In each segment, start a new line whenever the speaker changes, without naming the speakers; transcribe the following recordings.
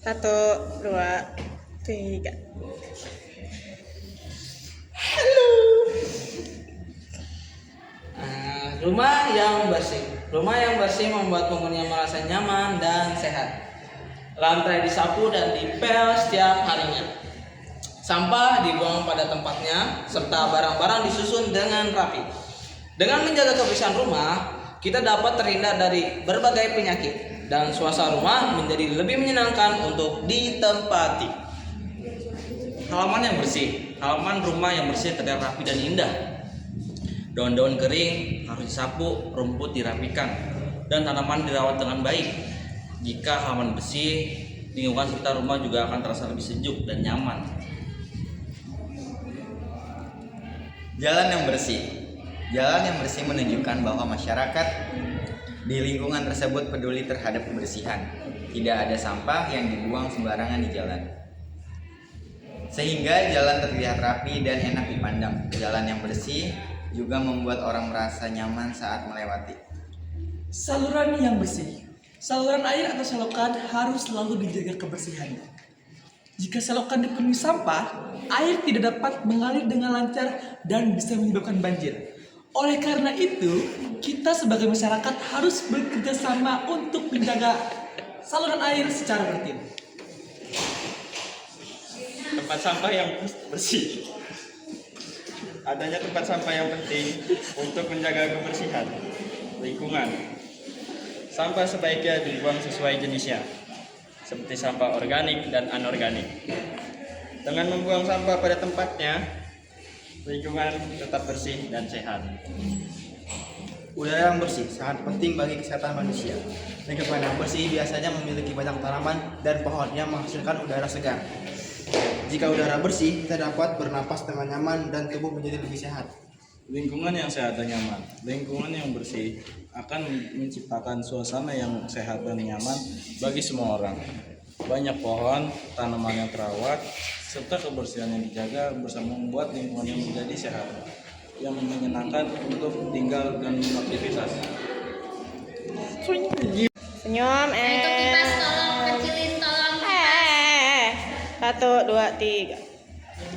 Satu, dua, tiga.
Rumah yang bersih. Rumah yang bersih membuat penghuninya merasa nyaman dan sehat. Lantai disapu dan dipel setiap harinya. Sampah dibuang pada tempatnya serta barang-barang disusun dengan rapi. Dengan menjaga kebersihan rumah, kita dapat terhindar dari berbagai penyakit dan suasana rumah menjadi lebih menyenangkan untuk ditempati.
Halaman yang bersih. Halaman rumah yang bersih terlihat rapi dan indah. Daun-daun kering harus disapu, rumput dirapikan, dan tanaman dirawat dengan baik. Jika halaman bersih, lingkungan sekitar rumah juga akan terasa lebih sejuk dan nyaman.
Jalan yang bersih. Jalan yang bersih menunjukkan bahwa masyarakat di lingkungan tersebut peduli terhadap kebersihan. Tidak ada sampah yang dibuang sembarangan di jalan. Sehingga jalan terlihat rapi dan enak dipandang. Jalan yang bersih juga membuat orang merasa nyaman saat melewati.
Saluran yang bersih. Saluran air atau selokan harus selalu dijaga kebersihannya. Jika selokan dipenuhi sampah, air tidak dapat mengalir dengan lancar dan bisa menyebabkan banjir. Oleh karena itu, kita sebagai masyarakat harus bekerja sama untuk menjaga saluran air secara rutin.
Tempat sampah yang bersih. Adanya tempat sampah yang penting untuk menjaga kebersihan lingkungan. Sampah sebaiknya dibuang sesuai jenisnya, seperti sampah organik dan anorganik. Dengan membuang sampah pada tempatnya, lingkungan tetap bersih dan sehat.
Udara yang bersih sangat penting bagi kesehatan manusia. Lingkungan yang bersih biasanya memiliki banyak tanaman dan pohon yang menghasilkan udara segar. Jika udara bersih, kita dapat bernapas dengan nyaman dan tubuh menjadi lebih sehat.
Lingkungan yang sehat dan nyaman. Lingkungan yang bersih akan menciptakan suasana yang sehat dan nyaman bagi semua orang. Banyak pohon, tanaman yang terawat, serta kebersihan yang dijaga bersama membuat lingkungan yang menjadi sehat, yang menyenangkan untuk tinggal dan beraktivitas.
Senyum.
Untuk kipas tolong kecilin, tolong.
Satu, dua, tiga.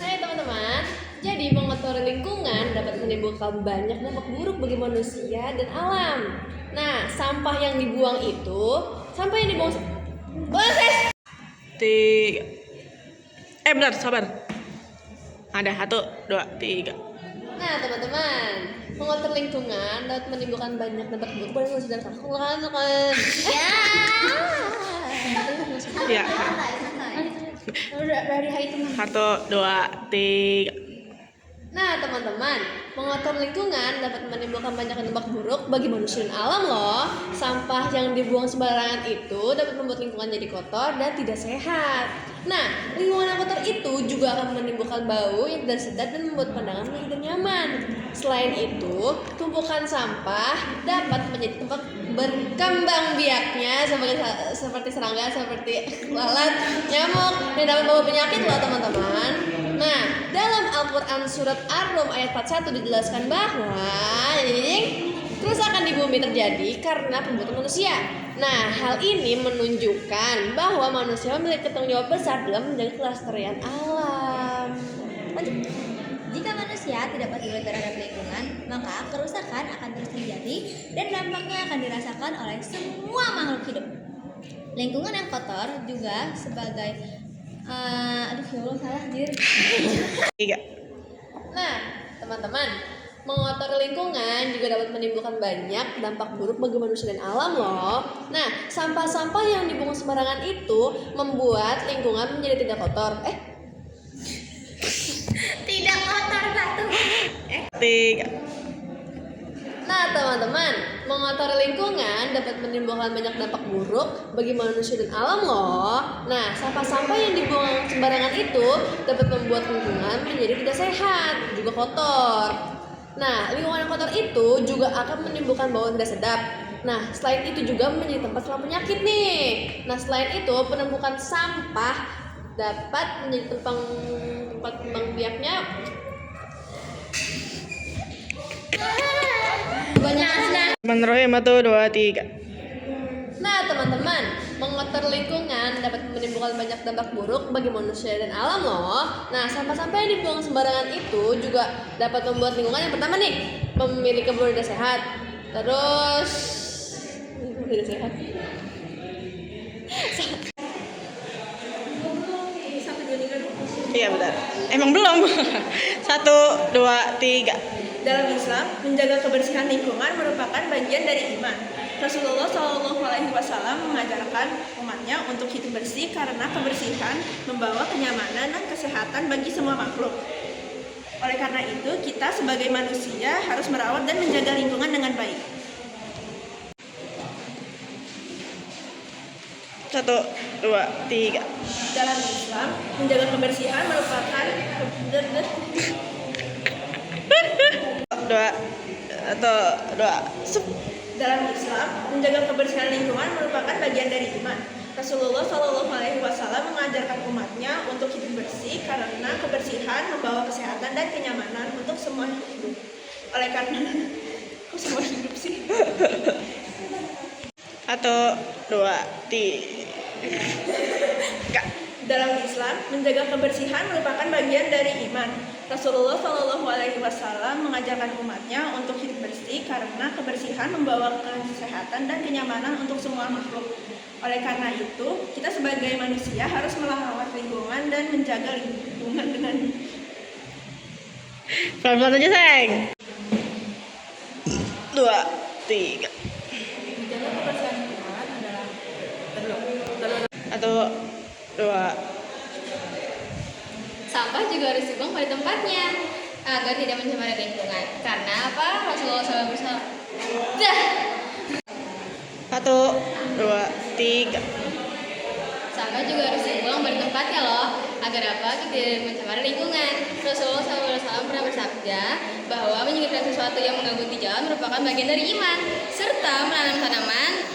Hai teman-teman, jadi mengotori lingkungan dapat menimbulkan banyak dampak buruk bagi manusia dan alam. Nah, sampah yang dibuang itu,
Tiga. Bentar, sabar. Ada satu, dua, tiga.
Nah, teman-teman, mengotor lingkungan dapat menimbulkan banyak dampak buruk bagi manusia dan alam.
Ya.
Dari hai teman.
Satu, dua, tiga.
Nah, teman-teman, mengotor lingkungan dapat menimbulkan banyak dampak buruk bagi manusia dan alam loh. Sampah yang dibuang sembarangan itu dapat membuat lingkungan jadi kotor dan tidak sehat. Nah, lingkungan yang kotor itu juga akan menimbulkan bau yang tidak sedap dan membuat pandangan menjadi tidak nyaman. Selain itu, tumpukan sampah dapat menjadi tempat berkembang biaknya seperti serangga, seperti lalat, nyamuk, dan dapat membawa penyakit loh teman-teman. Nah, dalam Al-Quran surat Ar-Rum ayat 41 dijelaskan bahwa kerusakan di bumi terjadi karena perbuatan manusia. Nah, hal ini menunjukkan bahwa manusia memiliki tanggung jawab besar dalam menjaga kelestarian alam.
Lanjut. Jika manusia tidak peduli terhadap lingkungan, maka kerusakan akan terus terjadi dan dampaknya akan dirasakan oleh semua makhluk hidup. Lingkungan yang kotor juga sebagai salah dir.
Tiga.
Nah, teman-teman, mengotori lingkungan juga dapat menimbulkan banyak dampak buruk bagi manusia dan alam loh. Nah, sampah-sampah yang dibuang sembarangan itu membuat lingkungan menjadi tidak kotor.
Tidak kotor batu.
Tiga.
Nah, teman-teman, mengotori lingkungan dapat menimbulkan banyak dampak buruk bagi manusia dan alam loh. Nah, sampah-sampah yang dibuang sembarangan itu dapat membuat lingkungan menjadi tidak sehat, juga kotor. Nah, lingkungan yang kotor itu juga akan menimbulkan bau yang tidak sedap. Nah, selain itu juga menjadi tempat selang penyakit nih. Nah, selain itu penumpukan sampah dapat menjadi tempat kembang biaknya banyak.
Menurut satu, dua, tiga.
Nah, teman-teman, mengotor lingkungan dapat menimbulkan banyak dampak buruk bagi manusia dan alam loh. Nah, sampah-sampah yang dibuang sembarangan itu juga dapat membuat lingkungan yang pertama nih, memiliki budaya sehat. Terus budaya sehat.
Iya benar. Emang belum. 1, 2, 3.
Dalam Islam, menjaga kebersihan lingkungan merupakan bagian dari iman. Rasulullah Shallallahu Alaihi Wasallam mengajarkan umatnya untuk hidup bersih karena kebersihan membawa kenyamanan dan kesehatan bagi semua makhluk. Oleh karena itu, kita sebagai manusia harus merawat dan menjaga lingkungan dengan baik.
1, 2, 3.
Dalam Islam, menjaga kebersihan merupakan
2 atau 2.
Dalam Islam, menjaga kebersihan lingkungan merupakan bagian dari iman. Rasulullah Shallallahu Alaihi Wasallam mengajarkan umatnya untuk hidup bersih karena kebersihan membawa kesehatan dan kenyamanan untuk semua hidup. Oleh karena kok semua hidup sih?
1, 2, 3.
Dalam Islam, menjaga kebersihan merupakan bagian dari iman. Rasulullah Shallallahu Alaihi Wasallam mengajarkan umatnya untuk hidup bersih karena kebersihan membawa kesehatan dan kenyamanan untuk semua makhluk. Oleh karena itu, kita sebagai manusia harus merawat lingkungan dan menjaga lingkungan dengan
Pelan-pelan aja, Seng. 2, 3.
menjaga kebersihan lingkungan adalah
1, 2.
Sampah juga harus dibuang pada tempatnya agar tidak mencemari lingkungan. Karena apa? Rasulullah SAW bersabda.
1, 2, 3.
Sampah juga harus dibuang pada tempatnya loh. Agar apa? Tidak mencemari lingkungan. Rasulullah SAW pernah bersabda bahwa menyingkirkan sesuatu yang mengganggu di jalan merupakan bagian dari iman, serta menanam tanaman.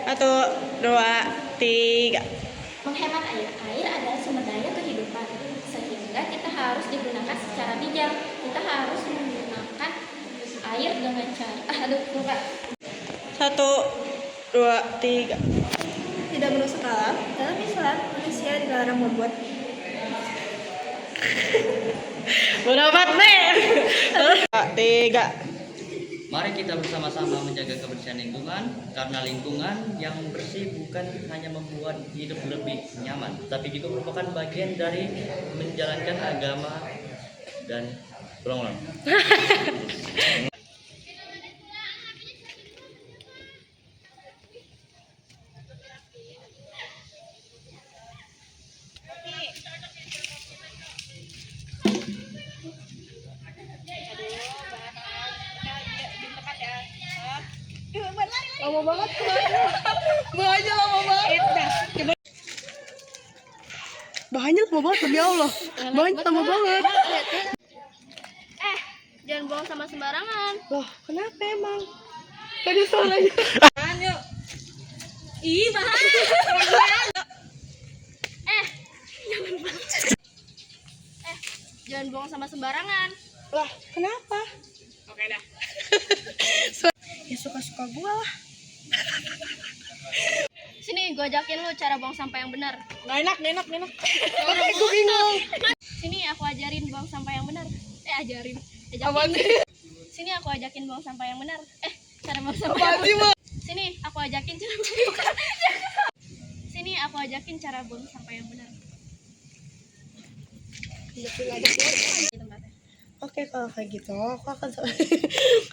1, 2, 3.
Menghemat air adalah sumber daya kehidupan, sehingga kita harus digunakan secara bijak. Kita harus menggunakan air dengan cara lupa.
1, 2, 3.
tidak merusak alam. Dalam Islam, manusia dilarang membuat
Berapa nih? 3.
Mari kita bersama-sama menjaga kebersihan lingkungan, karena lingkungan yang bersih bukan hanya membuat hidup lebih nyaman, tapi juga merupakan bagian dari menjalankan agama dan ulang-ulang.
lama banget bahannya lama banget bahannya lama banget demi Allah bahannya lama banget
Jangan buang sama sembarangan.
wah kenapa emang tadi soalnya
Ih, bahaya. Jangan buang sama sembarangan.
lah kenapa
Oke dah.
ya suka-suka gua lah
Sini, gue ajakin lu cara buang sampah yang benar.
nggak enak gue bingung
Sini, aku ajarin buang sampah yang benar. Ajarin.
apaan sih
Sini, aku ajakin buang sampah yang benar. Cara buang sampah
apaan
yang
sih
benar.
Mak?
Sini, aku ajakin cara Sini, aku ajakin cara buang sampah yang benar.
Oke, kalau kayak gitu,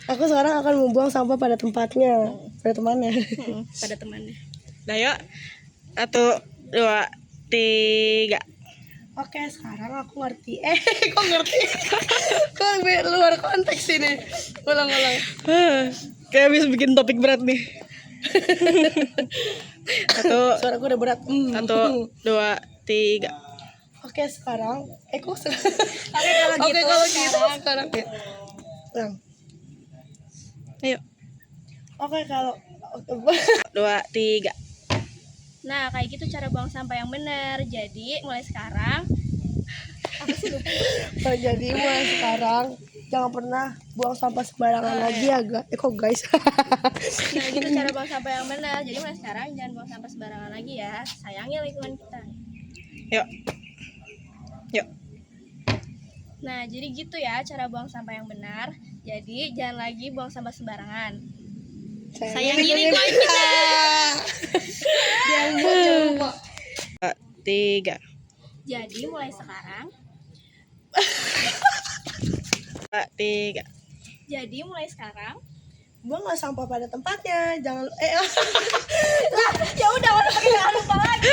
aku sekarang akan membuang sampah pada tempatnya, pada temannya.
Pada temannya.
Dah yuk. 1, 2, 3.
Oke, sekarang aku ngerti. Kok ngerti? Kok luar konteks ini? Ulang.
Kayak habis bikin topik berat nih. 1,
Suara gue udah berat.
1, 2, 3.
Oke, sekarang. Oke, kalau gitu sekarang. Ulang.
Ayo.
Oke, kalau
2, 3.
Nah, kayak gitu cara buang sampah yang benar. Jadi, mulai sekarang
jadi mulai sekarang
jangan pernah buang sampah sembarangan lagi ya guys.
Nah, gitu cara buang sampah yang benar. Jadi mulai sekarang jangan buang sampah sembarangan lagi ya. Sayangi lingkungan kita.
Yuk. Yuk.
Nah, jadi gitu ya cara buang sampah yang benar. Jadi jangan lagi buang sampah sembarangan. Sayangi lingkungan kita.
Jangan lupa.
3.
Jadi mulai sekarang.
3.
Jadi mulai sekarang.
Buanglah sampah pada tempatnya. Jangan
Ya udah, udah pakai lupa lagi.